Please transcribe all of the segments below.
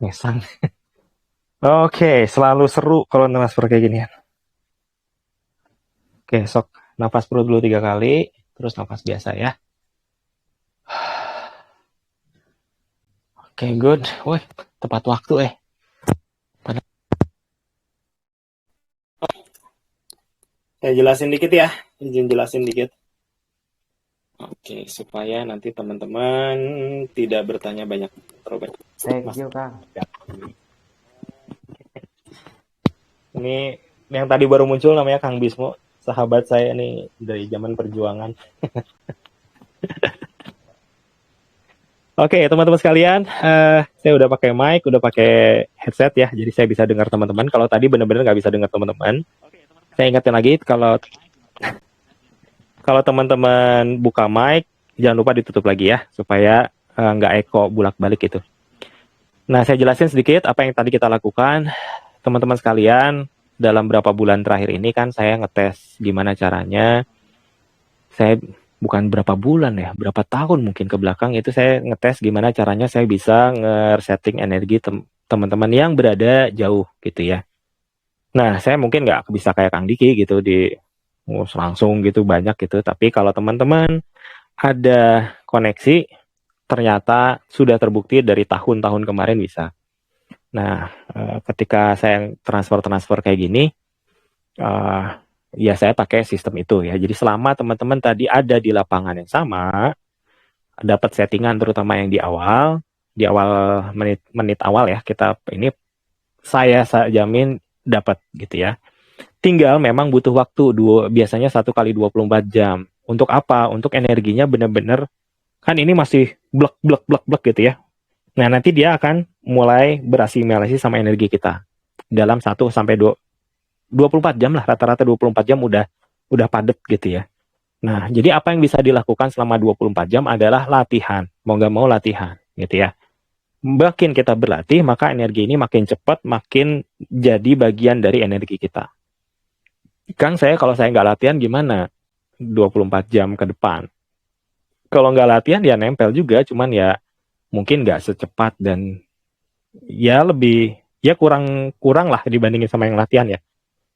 Ngesang. Oke, selalu seru kalau transfer kayak gini ya. Oke, sok nafas perut dulu 3 kali, terus nafas biasa ya. Oke, good. Wih, tepat waktu Saya jelasin dikit ya, izin jelasin dikit. Oke, supaya nanti teman-teman tidak bertanya banyak. Terlalu banyak. Thank Mas, you, Kang. ini yang tadi baru muncul namanya Kang Bismo, sahabat saya nih dari zaman perjuangan. Oke, teman-teman sekalian, saya udah pakai mic, udah pakai headset ya, jadi saya bisa dengar teman-teman. Kalau tadi benar-benar nggak bisa dengar teman-teman, saya ingetin lagi kalau kalau teman-teman buka mic, jangan lupa ditutup lagi ya, supaya nggak eko bulak-balik gitu. Nah, saya jelasin sedikit apa yang tadi kita lakukan. Teman-teman sekalian, dalam berapa bulan terakhir ini kan saya ngetes gimana caranya. Saya bukan berapa bulan ya, berapa tahun mungkin ke belakang itu saya ngetes gimana caranya saya bisa nge-setting energi teman-teman yang berada jauh gitu ya. Nah, saya mungkin nggak bisa kayak Kang Diki gitu di langsung gitu banyak gitu. Tapi kalau teman-teman ada koneksi, ternyata sudah terbukti dari tahun-tahun kemarin bisa. Nah, ketika saya transfer-transfer kayak gini, eh, ya saya pakai sistem itu ya. Jadi selama teman-teman tadi ada di lapangan yang sama, dapat settingan terutama yang di awal menit awal ya, kita ini saya jamin dapat gitu ya. Tinggal memang butuh waktu biasanya 1 kali 24 jam. Untuk apa? Untuk energinya benar-benar kan ini masih blek blek blek blek gitu ya. Nah, nanti dia akan mulai berasimilasi sama energi kita dalam 1 sampai 24 jam lah, rata-rata 24 jam udah padat gitu ya. Nah, jadi apa yang bisa dilakukan selama 24 jam adalah latihan. Mau nggak mau latihan gitu ya. Makin kita berlatih, maka energi ini makin cepat, makin jadi bagian dari energi kita. Kan kalau saya nggak latihan gimana? 24 jam ke depan. Kalau nggak latihan ya nempel juga, cuman ya mungkin nggak secepat dan ya lebih, ya kurang lah dibandingin sama yang latihan ya.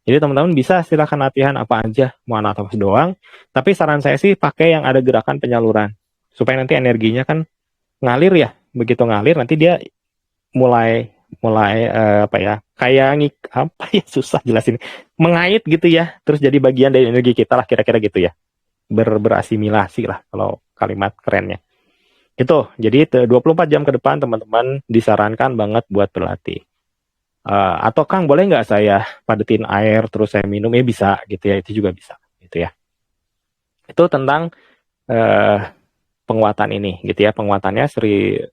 Jadi teman-teman bisa silakan latihan apa aja, mau nafas doang. Tapi saran saya sih pakai yang ada gerakan penyaluran. Supaya nanti energinya kan ngalir ya. Begitu ngalir nanti dia mulai mulai apa ya? Kayak apa ya, susah jelasin. Mengait gitu ya. Terus jadi bagian dari energi kita lah kira-kira gitu ya. Berasimilasi lah kalau kalimat kerennya. Itu. Jadi 24 jam ke depan teman-teman disarankan banget buat berlatih. Atau Kang boleh nggak saya padetin air terus saya minum ya bisa gitu ya, itu juga bisa gitu ya. Itu tentang uh, penguatan ini gitu ya, penguatannya 10.000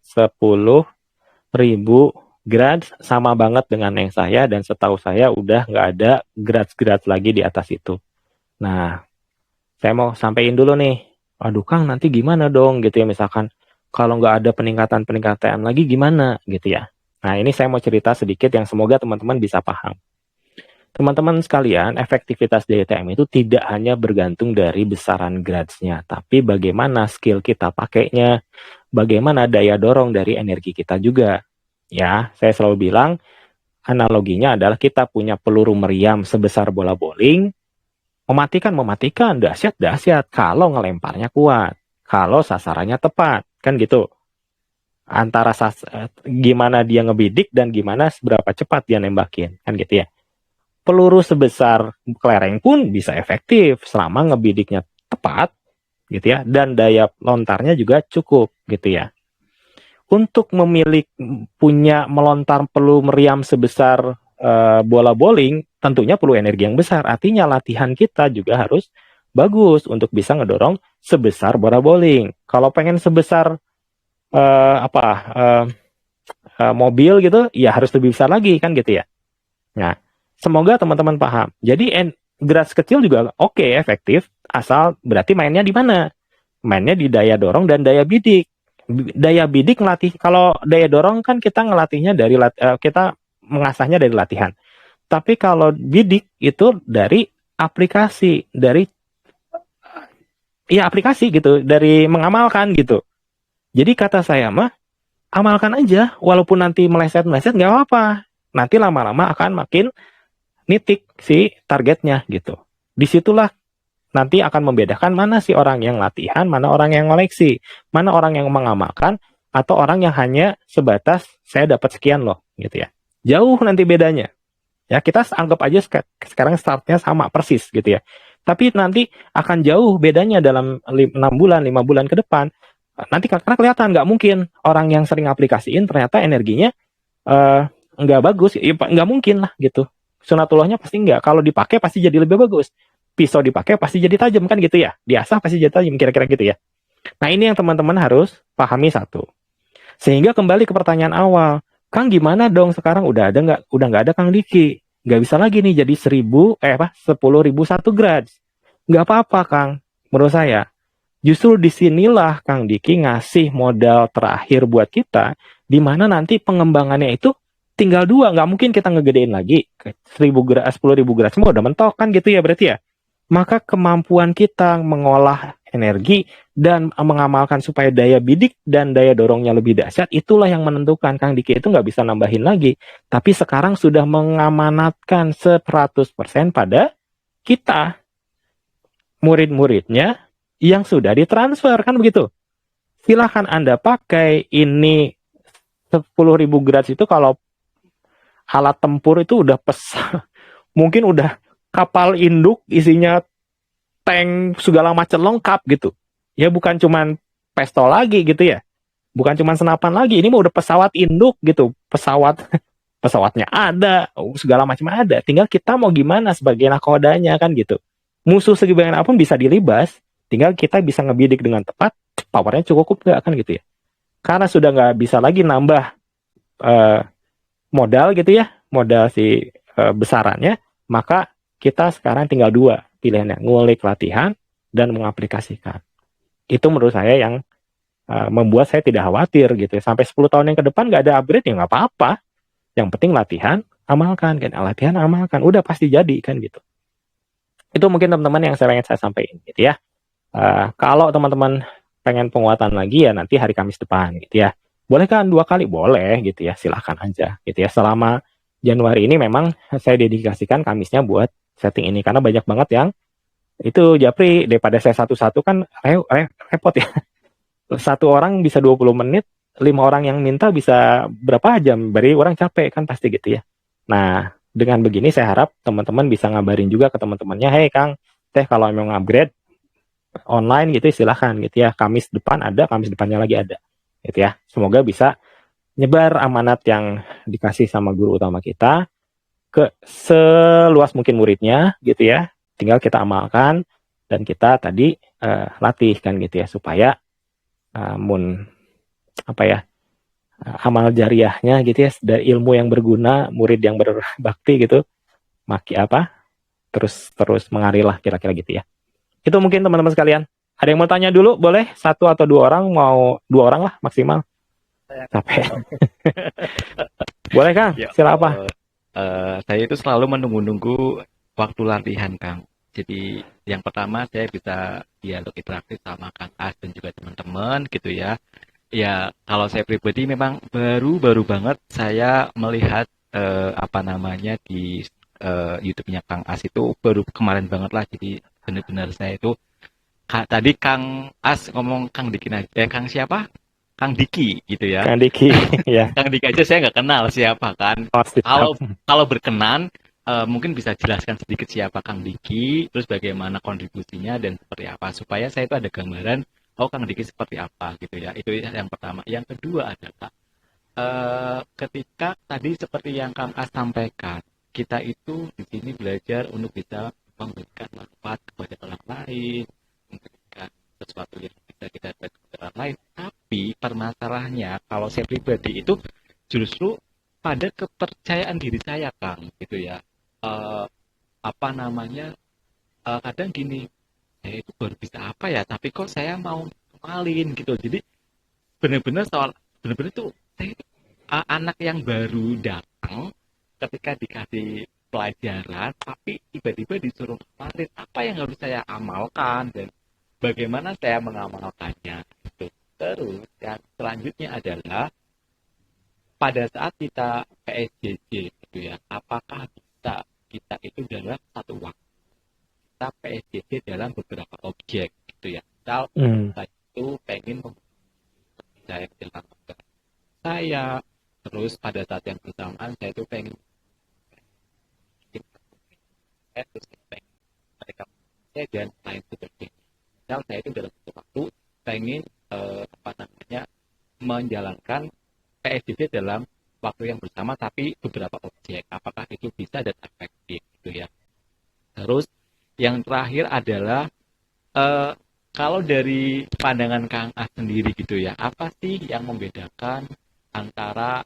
grad sama banget dengan yang saya, dan setahu saya udah nggak ada grad-grad lagi di atas itu. Nah, saya mau sampaikan dulu nih, aduh Kang nanti gimana dong gitu ya, misalkan kalau nggak ada peningkatan lagi gimana gitu ya. Nah, ini saya mau cerita sedikit yang semoga teman-teman bisa paham. Teman-teman sekalian, efektivitas DTM itu tidak hanya bergantung dari besaran gradsnya, tapi bagaimana skill kita pakainya, bagaimana daya dorong dari energi kita juga. Ya, saya selalu bilang, analoginya adalah kita punya peluru meriam sebesar bola bowling, mematikan, dahsyat, kalau ngelemparnya kuat, kalau sasarannya tepat, kan gitu. Antara gimana dia ngebidik dan gimana seberapa cepat dia nembakin, kan gitu ya. Peluru sebesar kelereng pun bisa efektif selama ngebidiknya tepat gitu ya, dan daya lontarnya juga cukup gitu ya. Untuk punya melontar peluru meriam sebesar bola bowling tentunya perlu energi yang besar. Artinya latihan kita juga harus bagus untuk bisa ngedorong sebesar bola bowling. Kalau pengen sebesar mobil gitu ya harus lebih besar lagi kan gitu ya. Nah, semoga teman-teman paham. Jadi grads kecil juga oke, efektif, asal berarti mainnya di mana? Mainnya di daya dorong dan daya bidik. Daya bidik ngelatih, kalau daya dorong kan kita ngelatihnya dari kita mengasahnya dari latihan. Tapi kalau bidik itu dari aplikasi, dari ya aplikasi gitu, dari mengamalkan gitu. Jadi kata saya mah amalkan aja, walaupun nanti meleset-meleset nggak apa-apa. Nanti lama-lama akan makin nitik si targetnya gitu. Disitulah nanti akan membedakan mana sih orang yang latihan, mana orang yang ngoleksi, mana orang yang mengamalkan, atau orang yang hanya sebatas saya dapat sekian loh gitu ya. Jauh nanti bedanya. Ya kita anggap aja sekarang startnya sama persis gitu ya. Tapi nanti akan jauh bedanya dalam 6 bulan, 5 bulan ke depan. Nanti karena kelihatan nggak mungkin orang yang sering aplikasiin ternyata energinya eh, nggak bagus, ya, nggak mungkin lah gitu. Sunatullahnya pasti nggak. Kalau dipakai pasti jadi lebih bagus. Pisau dipakai pasti jadi tajam kan gitu ya. Diasah pasti jadi tajam kira-kira gitu ya. Nah ini yang teman-teman harus pahami satu. Sehingga kembali ke pertanyaan awal, Kang gimana dong sekarang udah nggak ada Kang Diki, nggak bisa lagi nih jadi 10.001 grad. Nggak apa-apa Kang, menurut saya. Justru disinilah Kang Diki ngasih modal terakhir buat kita, di mana nanti pengembangannya itu tinggal dua, nggak mungkin kita ngegedein lagi. 1000 grad, 10.000 grad semua udah mentok kan gitu ya berarti ya. Maka kemampuan kita mengolah energi dan mengamalkan supaya daya bidik dan daya dorongnya lebih dahsyat, itulah yang menentukan. Kang Diki itu nggak bisa nambahin lagi. Tapi sekarang sudah mengamanatkan 100% pada kita, murid-muridnya, yang sudah ditransfer kan begitu. Silahkan Anda pakai ini 10.000 grad itu kalau alat tempur itu udah mungkin udah kapal induk isinya tank segala macam lengkap gitu. Ya bukan cuman pistol lagi gitu ya. Bukan cuman senapan lagi, ini mah udah pesawat induk gitu. Pesawatnya ada, segala macam ada. Tinggal kita mau gimana sebagai nakodanya kan gitu. Musuh segi apapun bisa dilibas, tinggal kita bisa ngebidik dengan tepat, powernya cukup nggak kan gitu ya. Karena sudah nggak bisa lagi nambah eh, modal gitu ya, modal si besarannya, maka kita sekarang tinggal dua pilihannya, ngulik latihan dan mengaplikasikan. Itu menurut saya yang membuat saya tidak khawatir gitu ya. Sampai 10 tahun yang ke depan nggak ada upgrade ya nggak apa-apa. Yang penting latihan, amalkan kan. Latihan, amalkan. Udah pasti jadi kan gitu. Itu mungkin teman-teman yang pengen saya sampaikan gitu ya. Kalau teman-teman pengen penguatan lagi ya nanti hari Kamis depan gitu ya. Boleh kan 2 kali? Boleh gitu ya. Silahkan aja gitu ya. Selama Januari ini memang saya dedikasikan Kamisnya buat setting ini. Karena banyak banget yang itu Japri daripada saya satu-satu kan repot ya. Satu orang bisa 20 menit, 5 orang yang minta bisa berapa jam, beri orang capek kan pasti gitu ya. Nah, dengan begini saya harap teman-teman bisa ngabarin juga ke teman-temannya, hey Kang, teh kalau mau upgrade online gitu silahkan gitu ya. Kamis depan ada, Kamis depannya lagi ada. Gitu ya. Semoga bisa nyebar amanat yang dikasih sama guru utama kita ke seluas mungkin muridnya gitu ya. Tinggal kita amalkan dan kita tadi latih kan gitu ya supaya apa ya amal jariahnya gitu ya dari ilmu yang berguna, murid yang berbakti gitu, terus terus mengarilah kira-kira gitu ya. Itu mungkin teman-teman sekalian. Ada yang mau tanya dulu? Boleh 1 atau 2 orang, mau 2 orang lah maksimal. Capek. Boleh Kang, Ya, sila apa? saya itu selalu menunggu-nunggu waktu latihan, Kang. Jadi yang pertama saya bisa dialog interaktif sama Kang As dan juga teman-teman gitu ya. Ya, kalau saya pribadi memang baru-baru banget saya melihat apa namanya di YouTube-nya Kang As itu baru kemarin banget lah. Jadi benar-benar saya itu tadi Kang As ngomong Kang Diki Kang siapa? Kang Diki gitu ya. Kang Diki ya. Kang Diki aja saya nggak kenal siapa kan. Oh, Kalau siap. kalau berkenan mungkin bisa jelaskan sedikit siapa Kang Diki, terus bagaimana kontribusinya dan seperti apa supaya saya itu ada gambaran oh Kang Diki seperti apa gitu ya. Itu yang pertama. Yang kedua adalah ketika tadi seperti yang Kang As sampaikan, kita itu di sini belajar untuk bisa memberikan manfaat kepada orang lain, memberikan sesuatu yang bisa kita dapat kepada orang lain. Tapi permasalahannya kalau saya pribadi itu justru pada kepercayaan diri saya, Kang, gitu ya. Apa namanya? Kadang gini, saya itu baru bisa apa ya, tapi kok saya mau kemalin gitu. Jadi benar-benar itu saya anak yang baru datang ketika dikasih pelajaran, tapi tiba-tiba disuruh kemalin. Apa yang harus saya amalkan dan bagaimana saya mengamalkannya? Gitu. Terus yang selanjutnya adalah pada saat kita PSJJ gitu ya, apakah kita itu dalam satu waktu kita PSJJ dalam beberapa objek gitu ya. Misal Hmm. saya itu pengen saya dalam saya, terus pada saat yang bersamaan saya itu pengen terus saya pengen mereka saya dan lain sebagainya. Misal saya itu dalam satu waktu pengen apa namanya menjalankan PSBB dalam waktu yang bersama tapi beberapa objek. Apakah itu bisa dan efektif gitu ya. Terus yang terakhir adalah eh, kalau dari pandangan Kang As sendiri gitu ya, apa sih yang membedakan antara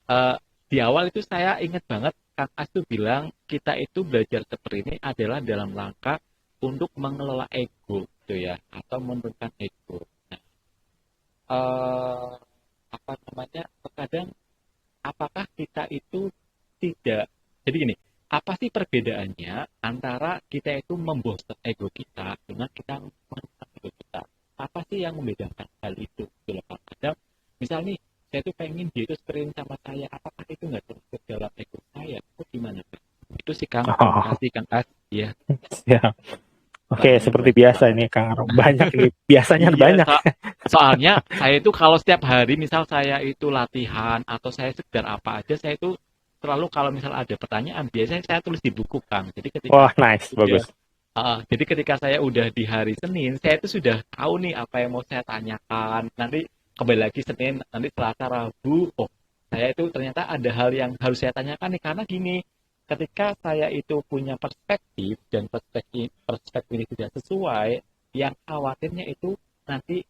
eh, di awal itu saya ingat banget Kang As tuh bilang kita itu belajar seperti ini adalah dalam rangka untuk mengelola ego gitu ya atau menurunkan ego. Nah, eh, apa namanya? Terkadang apakah kita itu tidak jadi gini, apa sih perbedaannya antara kita itu memboost ego kita dengan kita menurunkan ego kita? Apa sih yang membedakan hal itu? Gitu loh, Kang. Kadang misal nih saya tuh pengen dia itu screen sama saya, apakah itu nggak termasuk dalam ego saya? Itu gimana, Kang? Itu sih Kang, terima Oh, kasih Kang As. Ya, ya. Oke, pertanyaannya seperti banyak biasa banget. ini Kang Arom. Banyak nih, biasanya Iya, banyak. soalnya saya itu kalau setiap hari misal saya itu latihan atau saya sekedar apa aja, saya itu selalu kalau misal ada pertanyaan, biasanya saya tulis di buku, Kang. Jadi ketika Wah, nice, udah, bagus. jadi ketika saya udah di hari Senin, saya itu sudah tahu nih apa yang mau saya tanyakan. Nanti kembali lagi Senin, nanti Selasa, Rabu, oh saya itu ternyata ada hal yang harus saya tanyakan nih karena gini, ketika saya itu punya perspektif dan perspektif ini tidak sesuai, yang khawatirnya itu nanti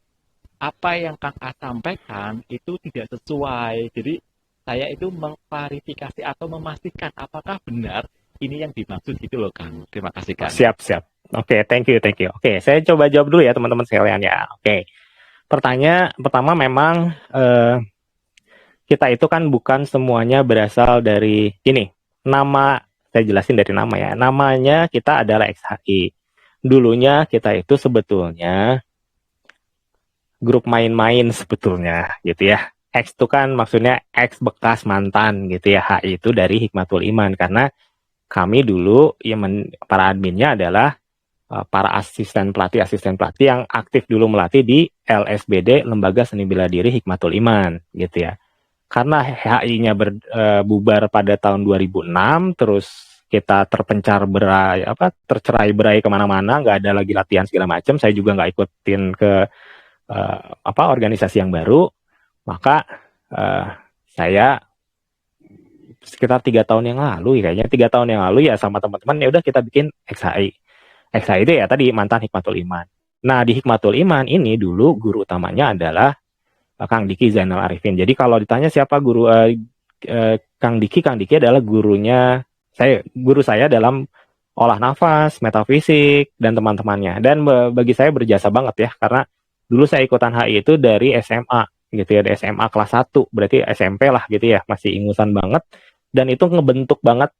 apa yang Kang A sampaikan itu tidak sesuai. Jadi saya itu mengklarifikasi atau memastikan apakah benar ini yang dimaksud gitu loh Kang. Terima kasih Oh, Kang. siap, siap. Oke, thank you, thank you. Oke, saya coba jawab dulu ya teman-teman sekalian ya. Oke, pertanyaan pertama memang kita itu kan bukan semuanya berasal dari ini. Nama, saya jelasin dari nama ya. Namanya kita adalah XHI. Dulunya kita itu sebetulnya grup main-main sebetulnya gitu ya. X itu kan maksudnya X bekas mantan gitu ya. HI itu dari Hikmatul Iman karena kami dulu ya para adminnya adalah para asisten pelatih yang aktif dulu melatih di LSBD Lembaga Seni Bela Diri Hikmatul Iman gitu ya. Karena HI-nya bubar pada tahun 2006, terus kita tercerai berai kemana-mana, nggak ada lagi latihan segala macam. Saya juga nggak ikutin ke organisasi yang baru, maka saya sekitar 3 tahun yang lalu ya, kayaknya 3 tahun yang lalu ya sama teman-teman ya udah kita bikin XHI. XHI itu ya tadi mantan Hikmatul Iman. Nah di Hikmatul Iman ini dulu guru utamanya adalah Kang Diki Zainal Arifin. Jadi kalau ditanya siapa guru Kang Diki adalah guru saya dalam olah nafas, metafisik, dan teman-temannya. Dan bagi saya berjasa banget ya, karena dulu saya ikutan HI itu dari SMA, gitu ya, dari SMA kelas 1, berarti SMP lah gitu ya, masih ingusan banget. Dan itu ngebentuk banget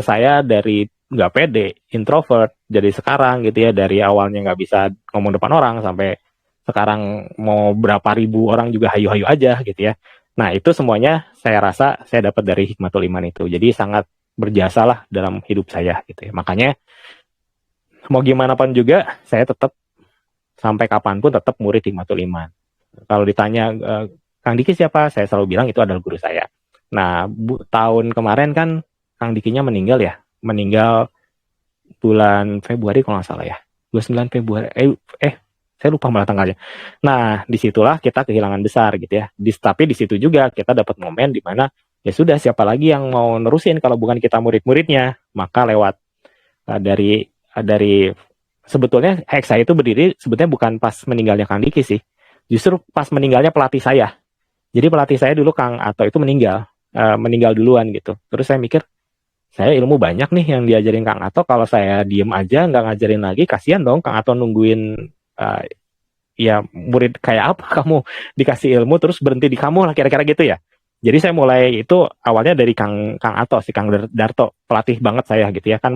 saya dari nggak pede, introvert, jadi sekarang gitu ya, dari awalnya nggak bisa ngomong depan orang, sampai sekarang mau berapa ribu orang juga hayu-hayu aja gitu ya. Nah itu semuanya saya rasa saya dapat dari Hikmatul Iman itu. Jadi sangat berjasa lah dalam hidup saya gitu ya. Makanya mau gimana pun juga saya tetap sampai kapanpun tetap murid Hikmatul Iman. Kalau ditanya Kang Diki siapa, saya selalu bilang itu adalah guru saya. Nah tahun kemarin kan Kang Dikinya meninggal ya, meninggal bulan Februari kalau nggak salah ya, 29 Februari. Saya lupa malah tanggalnya. Nah, disitulah kita kehilangan besar gitu ya. Tapi di situ juga kita dapat momen di mana ya sudah siapa lagi yang mau nerusin kalau bukan kita murid-muridnya. Maka lewat dari sebetulnya Hexa itu berdiri sebetulnya bukan pas meninggalnya Kang Diki sih. Justru pas meninggalnya pelatih saya. Jadi pelatih saya dulu Kang Ato itu meninggal duluan gitu. Terus saya mikir, saya ilmu banyak nih yang diajarin Kang Ato, kalau saya diem aja nggak ngajarin lagi, kasihan dong Kang Ato nungguin uh, ya murid kayak apa kamu dikasih ilmu terus berhenti di kamu lah kira-kira gitu ya. Jadi saya mulai itu awalnya dari Kang Kang Ato si Kang Darto, pelatih banget saya gitu ya, kan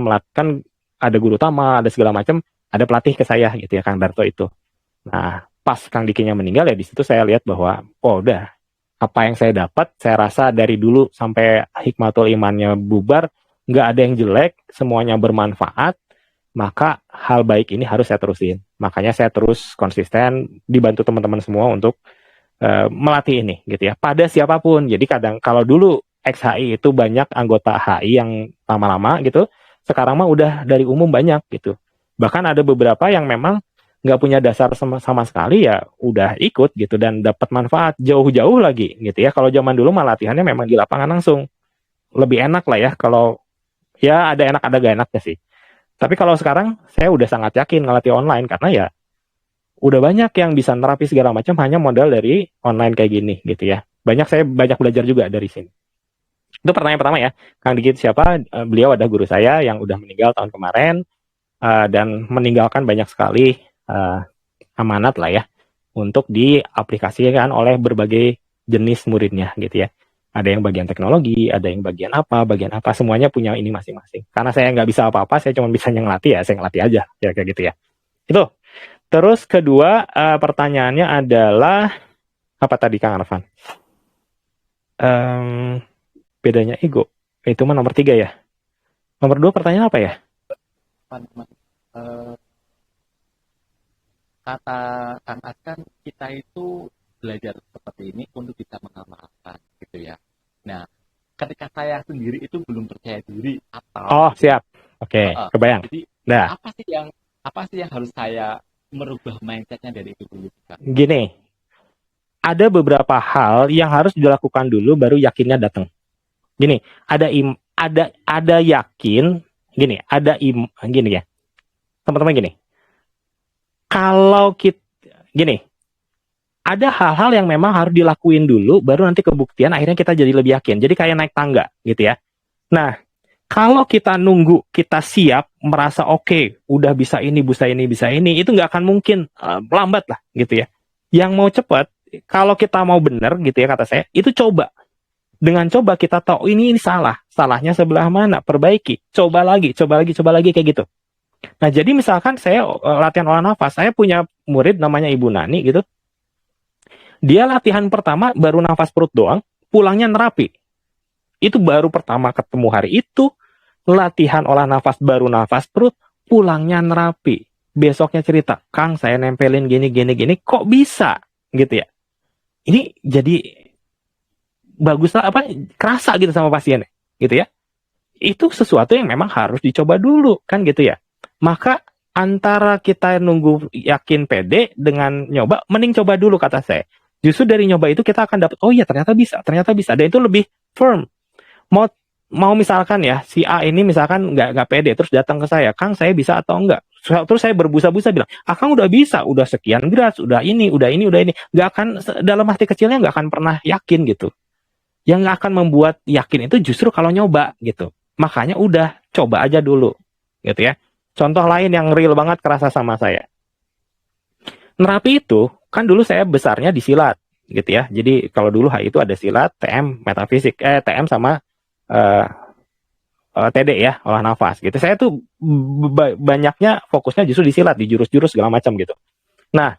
ada guru utama, ada segala macam, ada pelatih ke saya gitu ya Kang Darto itu. Nah, pas Kang Dikinya meninggal ya di situ saya lihat bahwa oh udah apa yang saya dapat, saya rasa dari dulu sampai hikmatul imannya bubar, nggak ada yang jelek, semuanya bermanfaat, maka hal baik ini harus saya terusin. Makanya saya terus konsisten, dibantu teman-teman semua untuk melatih ini gitu ya pada siapapun. Jadi kadang kalau dulu XHI itu banyak anggota HI yang lama-lama gitu, sekarang mah udah dari umum banyak gitu. Bahkan ada beberapa yang memang nggak punya dasar sama sekali ya udah ikut gitu dan dapat manfaat jauh-jauh lagi gitu ya. Kalau zaman dulu mah latihannya memang di lapangan langsung, lebih enak lah ya. Kalau ya ada enak ada gak enaknya sih. Tapi kalau sekarang saya udah sangat yakin ngelatih online karena ya udah banyak yang bisa nerapi segala macam hanya modal dari online kayak gini gitu ya. Saya banyak belajar juga dari sini. Itu pertanyaan pertama ya. Kang Dikit siapa? Beliau ada guru saya yang udah meninggal tahun kemarin dan meninggalkan banyak sekali amanat lah ya untuk diaplikasikan oleh berbagai jenis muridnya gitu ya. Ada yang bagian teknologi, ada yang bagian apa, semuanya punya ini masing-masing. Karena saya nggak bisa apa-apa, saya cuma bisa ngelatih ya, saya ngelatih aja, ya kayak gitu ya. Itu. Terus kedua pertanyaannya adalah apa tadi Kang Arfan? Bedanya ego. Itu mah nomor 3 ya. Nomor 2 pertanyaan apa ya? Kata Kang As kan kita itu belajar seperti ini untuk bisa mengamalkan gitu ya. Nah, ketika saya sendiri itu belum percaya diri atau Oh, siap. Oke, kebayang. jadi Nah, apa sih yang harus saya merubah mindsetnya dari itu dulu, Kak? gini, ada beberapa hal yang harus dilakukan dulu baru yakinnya datang. Gini, ada yakin, gini ya. Teman-teman gini. Kalau kita gini, ada hal-hal yang memang harus dilakuin dulu baru nanti kebuktian akhirnya kita jadi lebih yakin. Jadi kayak naik tangga gitu ya. Nah, kalau kita nunggu, kita siap, merasa oke, udah bisa ini, itu nggak akan mungkin, lambat lah gitu ya. Yang mau cepat, kalau kita mau benar gitu ya kata saya, itu coba. Dengan coba kita tahu ini salah, salahnya sebelah mana, perbaiki, coba lagi, kayak gitu. Nah jadi misalkan saya latihan olah nafas, saya punya murid namanya Ibu Nani gitu, dia latihan pertama baru nafas perut doang, pulangnya nerapi. Itu baru pertama ketemu hari itu, latihan olah nafas baru nafas perut, pulangnya nerapi. Besoknya cerita, Kang saya nempelin gini, kok bisa? Gitu ya. Ini jadi bagus lah, kerasa gitu sama pasiennya. Gitu ya. Itu sesuatu yang memang harus dicoba dulu, kan gitu ya. Maka antara kita nunggu yakin pede dengan nyoba, mending coba dulu kata saya. Justru dari nyoba itu kita akan dapat, oh iya ternyata bisa. Dan itu lebih firm. Mau misalkan ya si A ini misalkan nggak pede terus datang ke saya, Kang saya bisa atau enggak? Terus saya berbusa-busa bilang, Kang udah bisa, udah sekian berat, udah ini, nggak akan dalam hati kecilnya nggak akan pernah yakin gitu. Yang nggak akan membuat yakin itu justru kalau nyoba gitu. Makanya udah coba aja dulu gitu ya. Contoh lain yang real banget kerasa sama saya. Nerapi itu kan dulu saya besarnya di silat gitu ya. Jadi kalau dulu HI itu ada silat, TM, metafisik, TM sama TD ya, olah nafas gitu. Saya tuh banyaknya fokusnya justru di silat, di jurus-jurus segala macam gitu. Nah,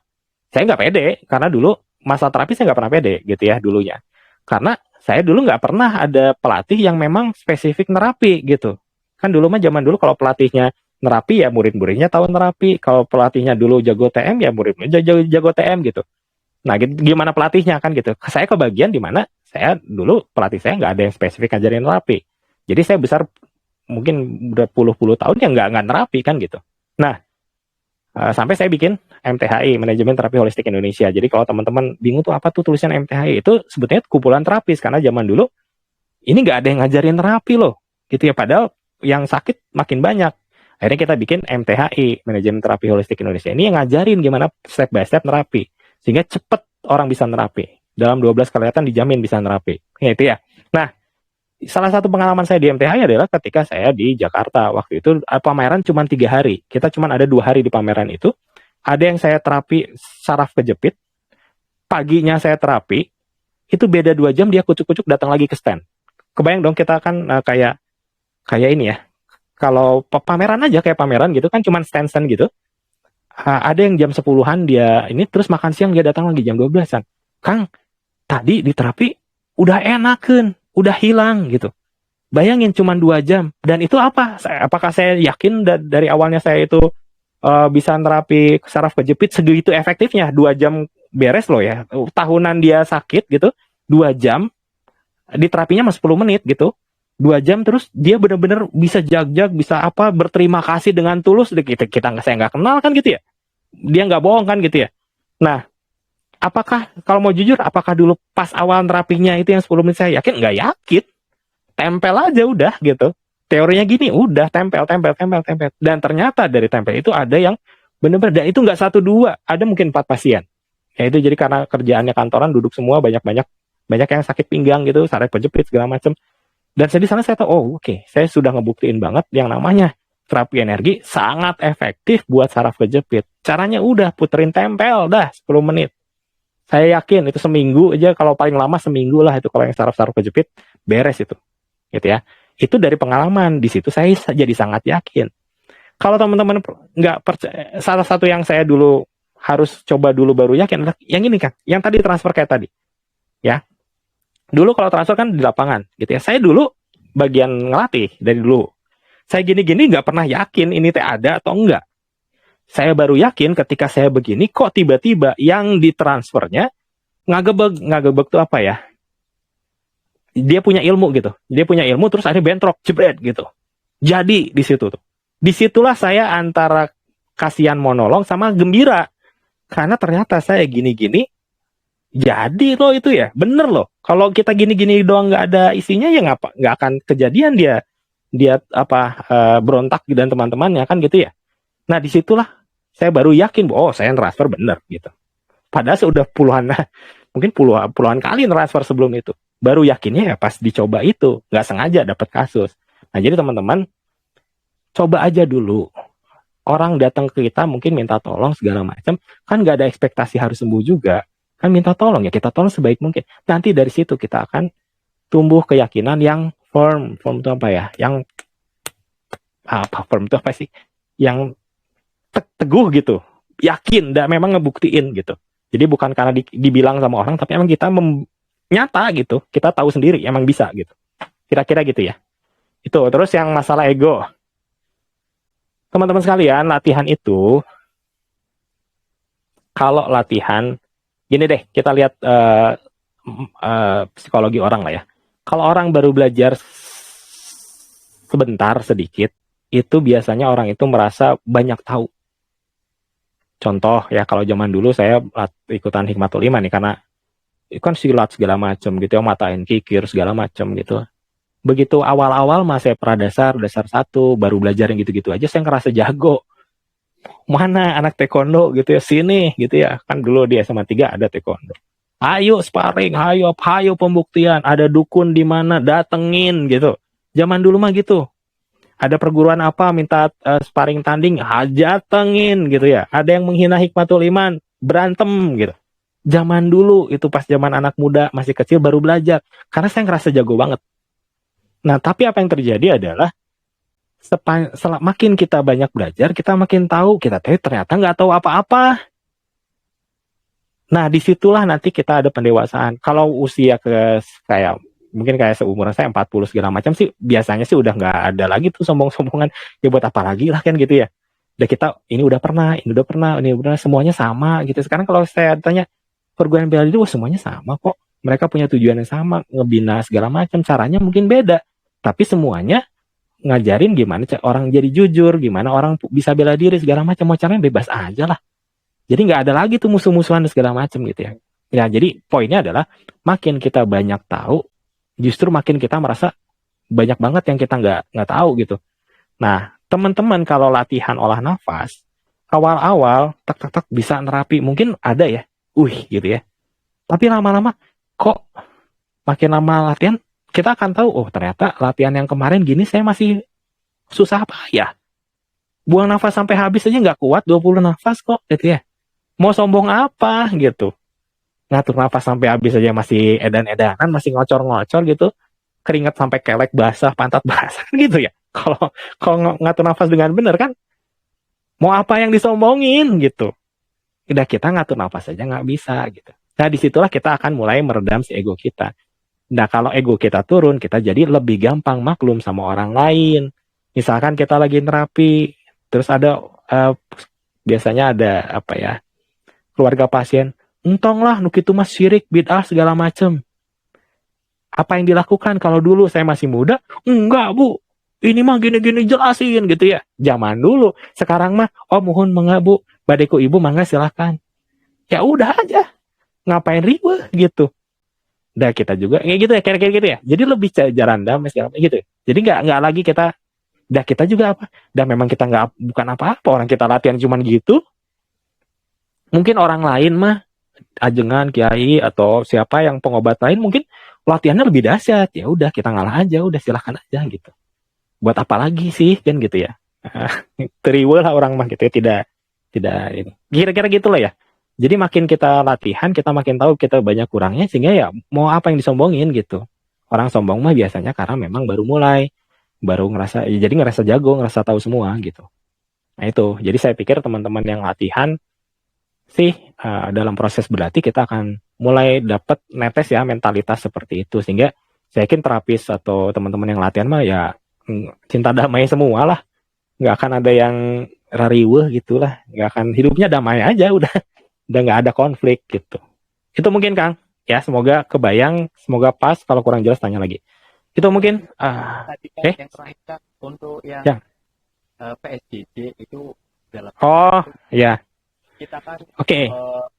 saya nggak pede karena dulu masa terapi saya nggak pernah pede gitu ya dulunya. Karena saya dulu nggak pernah ada pelatih yang memang spesifik nerapi gitu. Kan dulu mah zaman dulu kalau pelatihnya nerapi ya murid-muridnya tahu nerapi. Kalau pelatihnya dulu jago TM ya murid-muridnya jago TM gitu. Nah, gimana pelatihnya kan gitu. Saya kebagian di mana saya dulu pelatih saya nggak ada yang spesifik ngajarin nerapi. Jadi saya besar mungkin udah puluh tahun ya nggak nerapi kan gitu. Nah, sampai saya bikin MTHI, Manajemen Terapi Holistik Indonesia. Jadi kalau teman-teman bingung tuh apa tuh tulisan MTHI, itu sebetulnya kumpulan terapis karena zaman dulu ini nggak ada yang ngajarin terapi loh, gitu ya. Padahal yang sakit makin banyak. Akhirnya kita bikin MTHI, Manajemen Terapi Holistik Indonesia. Ini yang ngajarin gimana step by step nerapi. Sehingga cepet orang bisa nerapi. Dalam 12 kelihatan dijamin bisa nerapi. Ya, itu ya. Nah, salah satu pengalaman saya di MTHI adalah ketika saya di Jakarta. Waktu itu pameran cuma 3 hari. Kita cuma ada 2 hari di pameran itu. Ada yang saya terapi saraf kejepit. Paginya saya terapi. Itu beda 2 jam dia kucuk-kucuk datang lagi ke stand. Kebayang dong kita kan kayak ini ya. Kalau pameran aja kayak pameran gitu kan cuma stand-stand gitu. Ada yang jam 10-an dia ini terus makan siang dia datang lagi jam 12-an. Kang, tadi di terapi udah enakan, udah hilang gitu. Bayangin cuma 2 jam. Dan itu apa? Apakah saya yakin dari awalnya saya itu bisa nerapi saraf kejepit segitu efektifnya? 2 jam beres loh ya. Tahunan dia sakit gitu, 2 jam di terapinya mah 10 menit gitu. 2 jam terus dia benar-benar bisa jag-jag, bisa apa, berterima kasih dengan tulus. Kita saya nggak kenal kan gitu ya. Dia nggak bohong kan gitu ya. Nah, apakah kalau mau jujur, apakah dulu pas awal terapinya itu yang 10 menit saya yakin? Nggak yakin. Tempel aja udah gitu. Teorinya gini, udah tempel, tempel, tempel, tempel. Dan ternyata dari tempel itu ada yang benar-benar, dan itu nggak 1 2, ada mungkin 4 pasien. Ya itu jadi karena kerjaannya kantoran, duduk semua, banyak yang sakit pinggang gitu, saraf kejepit segala macam. Dan di sana saya tahu, oh oke, saya sudah ngebuktiin banget yang namanya terapi energi sangat efektif buat saraf kejepit. Caranya udah puterin tempel, dah 10 menit. Saya yakin itu seminggu aja, kalau paling lama seminggu lah itu kalau yang saraf-saraf kejepit beres itu, gitu ya. Itu dari pengalaman, di situ saya jadi sangat yakin. Kalau teman-teman nggak percaya, salah satu yang saya dulu harus coba dulu baru yakin adalah yang ini kan, yang tadi transfer kayak tadi, ya. Dulu kalau transfer kan di lapangan, gitu ya. Saya dulu bagian ngelatih dari dulu. Saya gini-gini nggak pernah yakin ini teh ada atau enggak. Saya baru yakin ketika saya begini, kok tiba-tiba yang ditransfernya ngagebek tuh apa ya? Dia punya ilmu gitu. Dia punya ilmu terus ada bentrok, jebret gitu. Jadi di situ tuh. Disitulah saya antara kasihan monolong sama gembira. Karena ternyata saya gini-gini, jadi loh itu ya, bener loh. Kalau kita gini-gini doang nggak ada isinya ya nggak akan kejadian dia berontak dan teman-temannya kan gitu ya. Nah disitulah saya baru yakin, oh saya transfer bener gitu. Padahal sudah mungkin puluhan kali transfer sebelum itu. Baru yakinnya ya pas dicoba itu, nggak sengaja dapat kasus. Nah jadi teman-teman, coba aja dulu. Orang datang ke kita mungkin minta tolong segala macam, kan nggak ada ekspektasi harus sembuh juga. Kan minta tolong ya kita tolong sebaik mungkin. Nanti dari situ kita akan tumbuh keyakinan yang firm itu apa ya? Yang firm itu apa sih? Yang teguh gitu, yakin dan memang ngebuktiin gitu. Jadi bukan karena dibilang sama orang, tapi emang kita nyata gitu, kita tahu sendiri emang bisa gitu. Kira-kira gitu ya. Itu terus yang masalah ego. Teman-teman sekalian, latihan itu kalau latihan gini deh, kita lihat psikologi orang lah ya. Kalau orang baru belajar sebentar sedikit, itu biasanya orang itu merasa banyak tahu. Contoh ya, kalau zaman dulu saya ikutan Hikmatul Iman nih, karena kan silat segala macam gitu ya, matain kikir segala macam gitu. Begitu awal-awal masih dasar 1, baru belajar yang gitu-gitu aja, saya ngerasa jago. Mana anak taekwondo gitu ya, sini gitu ya. Kan dulu di SMA 3 ada taekwondo. Ayo sparring, ayo pembuktian, ada dukun di mana, datengin gitu. Zaman dulu mah gitu. Ada perguruan apa minta sparring tanding, datengin gitu ya. Ada yang menghina Hikmatul Iman, berantem gitu. Zaman dulu itu pas zaman anak muda masih kecil baru belajar, karena saya ngerasa jago banget. Nah tapi apa yang terjadi adalah makin kita banyak belajar, kita makin tahu, kita ternyata nggak tahu apa-apa. Nah disitulah nanti kita ada pendewasaan. Kalau usia mungkin kayak seumuran saya 40 segala macam sih, biasanya sih udah nggak ada lagi tuh sombong-sombongan. Ya buat apa lagi lah kan gitu ya. Udah kita ini udah pernah, semuanya sama gitu. Sekarang kalau saya tanya perguruan bela diri, semuanya sama kok. Mereka punya tujuan yang sama, ngebina segala macam. Caranya mungkin beda, tapi semuanya ngajarin gimana orang jadi jujur, gimana orang bisa bela diri segala macam. Mau caranya bebas aja lah. Jadi nggak ada lagi tuh musuh-musuhan segala macam gitu ya. Ya jadi poinnya adalah makin kita banyak tahu, justru makin kita merasa banyak banget yang kita nggak tahu gitu. Nah teman-teman kalau latihan olah nafas, awal-awal tak bisa nerapi, mungkin ada ya, gitu ya. Tapi lama-lama kok makin lama latihan, kita akan tahu, oh ternyata latihan yang kemarin gini saya masih susah apa ya. Buang nafas sampai habis aja nggak kuat, 20 nafas kok gitu ya. Mau sombong apa gitu. Ngatur nafas sampai habis aja masih edan-edanan, masih ngocor-ngocor gitu. Keringat sampai kelek basah, pantat basah gitu ya. Kalau ngatur nafas dengan benar kan, mau apa yang disombongin gitu. Udah kita ngatur nafas aja nggak bisa gitu. Nah, disitulah kita akan mulai meredam si ego kita. Nah, kalau ego kita turun, kita jadi lebih gampang maklum sama orang lain. Misalkan kita lagi nerapi, terus ada biasanya ada apa ya, keluarga pasien, entonglah nuk itu mas syirik, bid'ah segala macem. Apa yang dilakukan kalau dulu saya masih muda? Enggak bu, ini mah gini-gini jelasin gitu ya. Zaman dulu, sekarang mah, oh mohon mengabu, badeku ibu mangga silahkan. Ya udah aja, ngapain ribet gitu. Udah kita juga kayak gitu ya, kira-kira gitu ya. Jadi lebih jalan damai segala macam gitu. Jadi nggak lagi kita, dah kita juga apa? Dan memang kita nggak bukan apa-apa, orang kita latihan cuman gitu. Mungkin orang lain mah ajengan kiai atau siapa yang pengobat lain mungkin latihannya lebih dahsyat. Ya udah kita ngalah aja, udah silahkan aja gitu. Buat apa lagi sih kan gitu ya. Teriwel lah orang mah gitu ya, tidak ini. Kira-kira gitu lah ya. Jadi makin kita latihan, kita makin tahu kita banyak kurangnya, sehingga ya mau apa yang disombongin gitu. Orang sombong mah biasanya karena memang baru mulai, baru ngerasa, ya jadi ngerasa jago, ngerasa tahu semua gitu. Nah itu, jadi saya pikir teman-teman yang latihan sih dalam proses berlatih kita akan mulai dapat netes ya mentalitas seperti itu, sehingga saya yakin terapis atau teman-teman yang latihan mah ya cinta damai semua lah, nggak akan ada yang rariweh gitulah, nggak akan, hidupnya damai aja udah nggak ada konflik gitu. Itu mungkin Kang ya, semoga kebayang, semoga pas, kalau kurang jelas tanya lagi. Itu mungkin Tadi kan yang terakhir Kak, untuk yang ya. PSJJ itu dalam Oh ya, kita kan oke.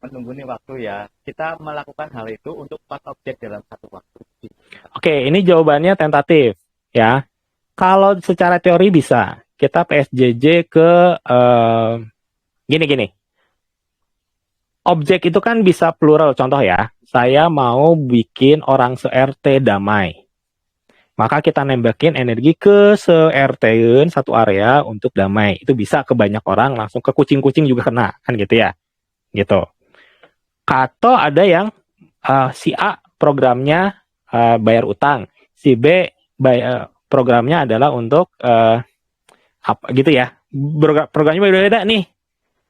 menunggu nih waktu ya. Kita melakukan hal itu untuk 4 objek dalam satu waktu. Oke, ini jawabannya tentatif ya. Kalau secara teori bisa, kita PSJJ ke gini-gini. Objek itu kan bisa plural, contoh ya. Saya mau bikin orang se-RT damai. Maka kita nembakin energi ke se-RT satu area untuk damai. Itu bisa ke banyak orang, langsung ke kucing-kucing juga kena, kan gitu ya. Gitu. Atau ada yang si A programnya bayar utang, si B programnya adalah untuk apa gitu ya. Programnya beda-beda nih.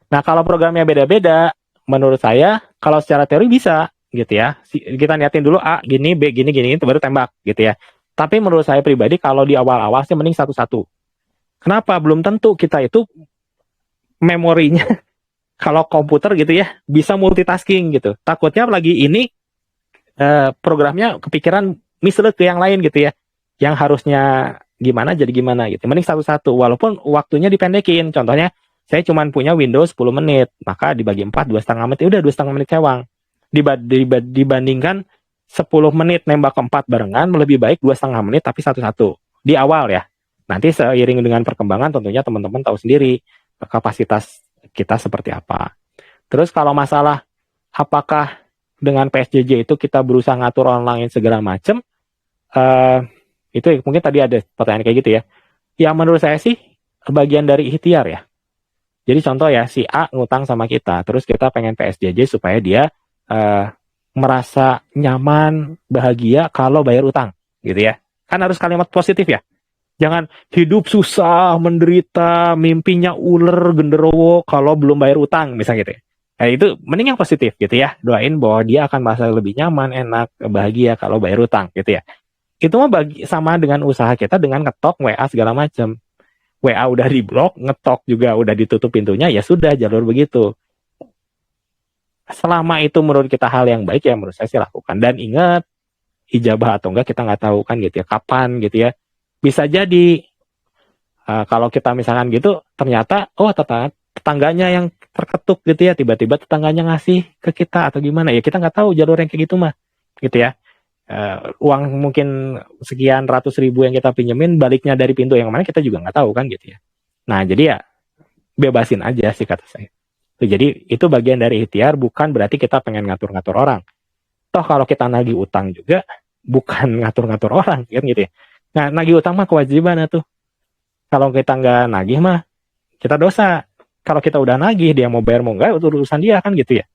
Nah, kalau programnya beda-beda, menurut saya kalau secara teori bisa gitu ya. Kita niatin dulu A gini, B gini gini, itu baru tembak gitu ya. Tapi menurut saya pribadi kalau di awal-awal sih mending satu-satu. Kenapa? Belum tentu kita itu memorinya kalau komputer gitu ya bisa multitasking gitu. Takutnya lagi ini programnya kepikiran misalnya ke yang lain gitu ya. Yang harusnya gimana jadi gimana gitu. Mending satu-satu walaupun waktunya dipendekin. Contohnya saya cuma punya Windows 10 menit, maka dibagi 4, 2,5 menit, udah 2,5 menit cewang. Dibandingkan 10 menit nembak 4 barengan, lebih baik 2,5 menit tapi satu-satu. Di awal ya. Nanti seiring dengan perkembangan tentunya teman-teman tahu sendiri kapasitas kita seperti apa. Terus kalau masalah apakah dengan PSJJ itu kita berusaha ngatur online segala macam, itu mungkin tadi ada pertanyaan kayak gitu ya. Yang menurut saya sih bagian dari ikhtiar ya. Jadi contoh ya, si A ngutang sama kita, terus kita pengen PSJJ supaya dia merasa nyaman, bahagia kalau bayar utang, gitu ya. Kan harus kalimat positif ya. Jangan hidup susah, menderita, mimpinya ular, genderowo kalau belum bayar utang, misalnya gitu ya. Nah, itu mending yang positif gitu ya. Doain bahwa dia akan merasa lebih nyaman, enak, bahagia kalau bayar utang gitu ya. Itu mah sama dengan usaha kita dengan ngetok WA segala macam. WA udah diblok, ngetok juga udah ditutup pintunya, ya sudah jalur begitu. Selama itu menurut kita hal yang baik ya menurut saya sih lakukan. Dan ingat, ijabah atau enggak kita nggak tahu kan gitu ya, kapan gitu ya. Bisa jadi kalau kita misalkan gitu, ternyata oh tetangganya yang terketuk gitu ya, tiba-tiba tetangganya ngasih ke kita atau gimana ya, kita nggak tahu jalur yang kayak gitu mah gitu ya. Uang mungkin sekian ratus ribu yang kita pinjemin baliknya dari pintu yang mana kita juga nggak tahu kan gitu ya. Nah jadi ya bebasin aja sih kata saya. Jadi itu bagian dari ikhtiar, bukan berarti kita pengen ngatur-ngatur orang. Toh kalau kita nagih utang juga bukan ngatur-ngatur orang kan gitu ya. Nah nagih utang mah kewajiban tuh. Kalau kita nggak nagih mah kita dosa. Kalau kita udah nagih dia mau bayar mau nggak itu urusan dia kan gitu ya.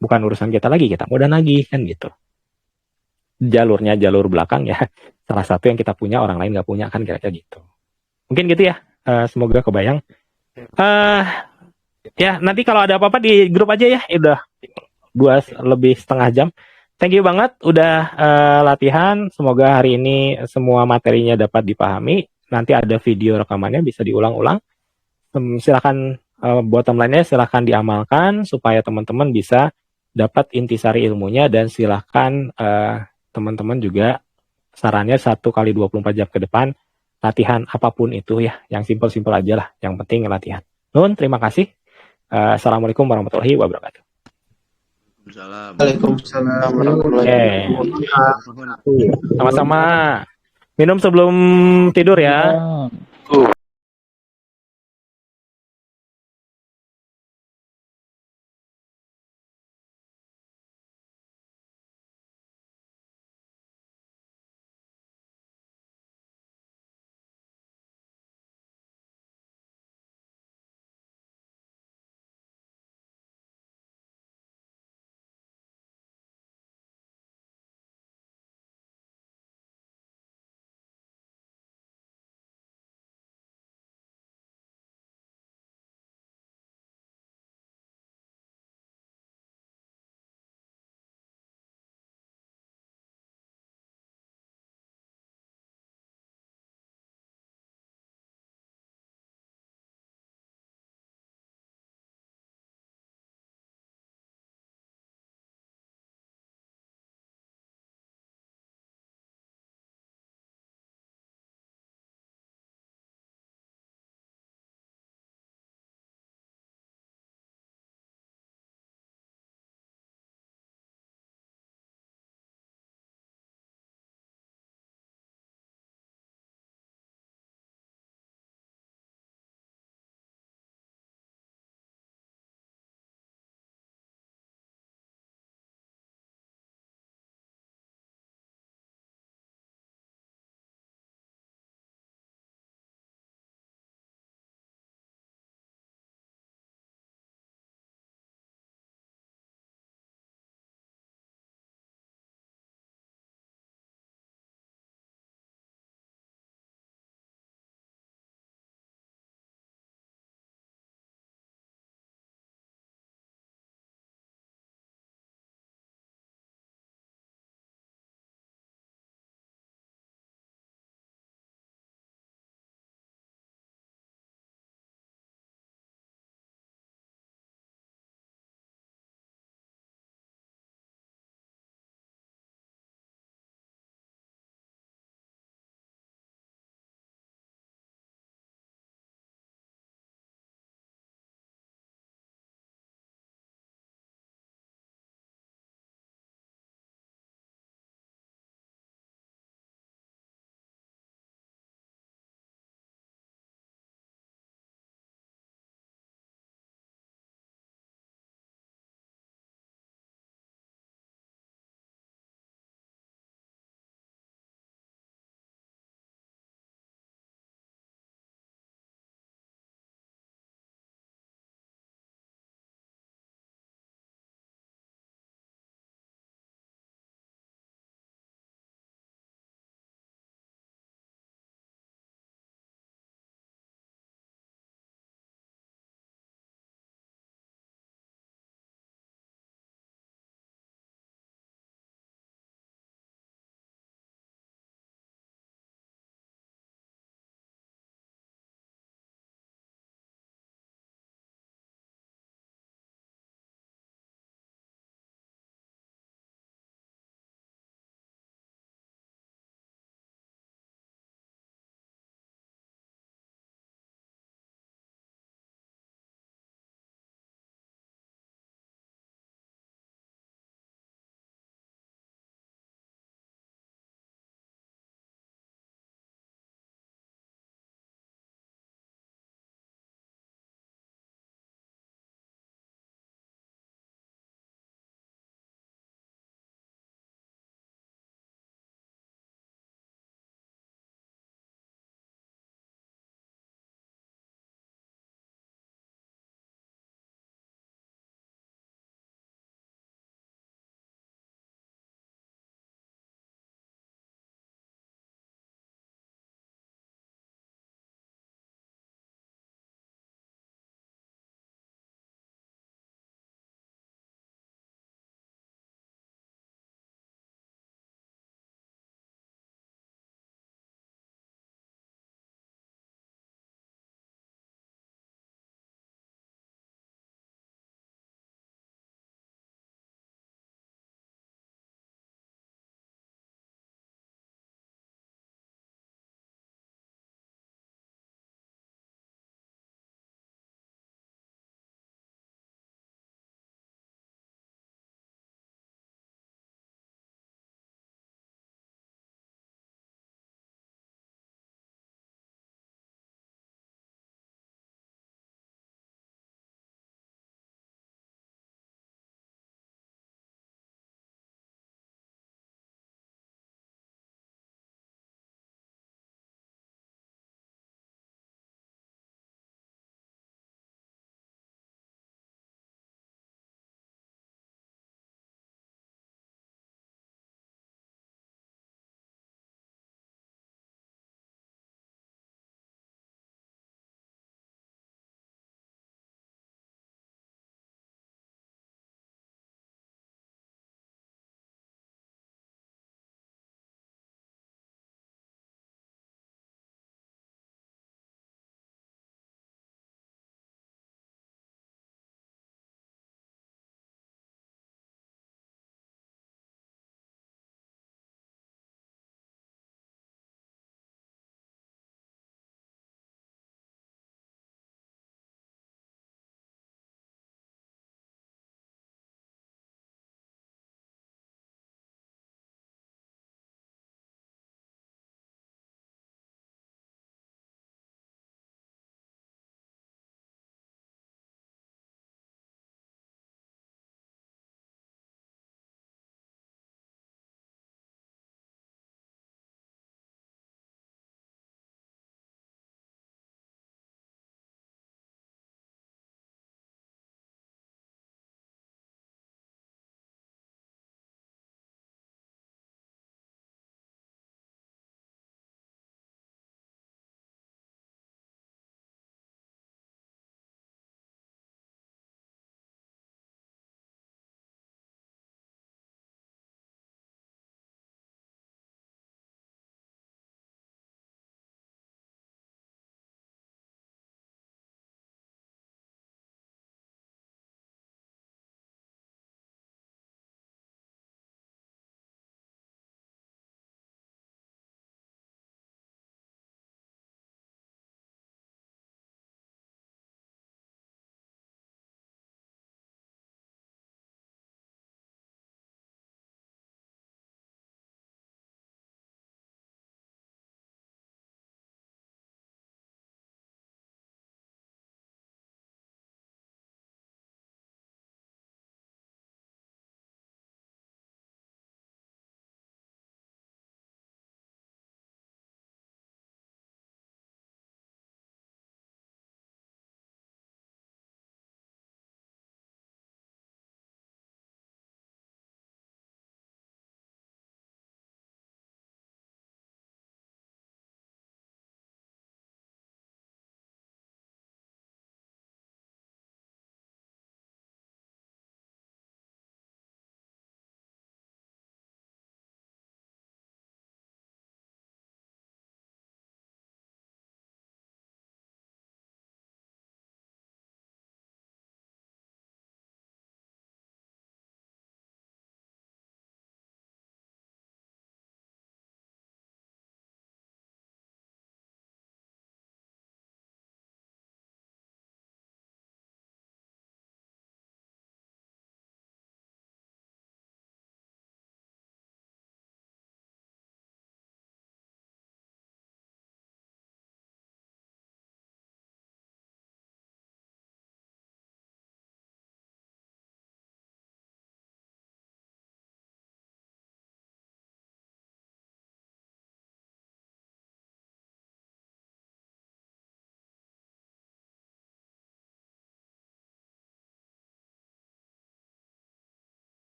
Bukan urusan kita lagi, kita udah nagih kan gitu. Jalurnya jalur belakang ya, salah satu yang kita punya orang lain nggak punya kan kira-kira gitu. Mungkin gitu ya. Semoga kebayang. Ya nanti kalau ada apa-apa di grup aja ya. Udah lebih setengah jam. Thank you banget udah latihan. Semoga hari ini semua materinya dapat dipahami. Nanti ada video rekamannya bisa diulang-ulang. Silakan bottom line-nya silakan diamalkan supaya teman-teman bisa dapat intisari ilmunya, dan silakan teman-teman juga sarannya 1 kali 24 jam ke depan latihan apapun itu ya, yang simpel-simpel aja lah, yang penting latihan. Nun, terima kasih. Assalamualaikum warahmatullahi wabarakatuh. Waalaikumsalam warahmatullahi wabarakatuh. Sama-sama. Minum sebelum tidur ya.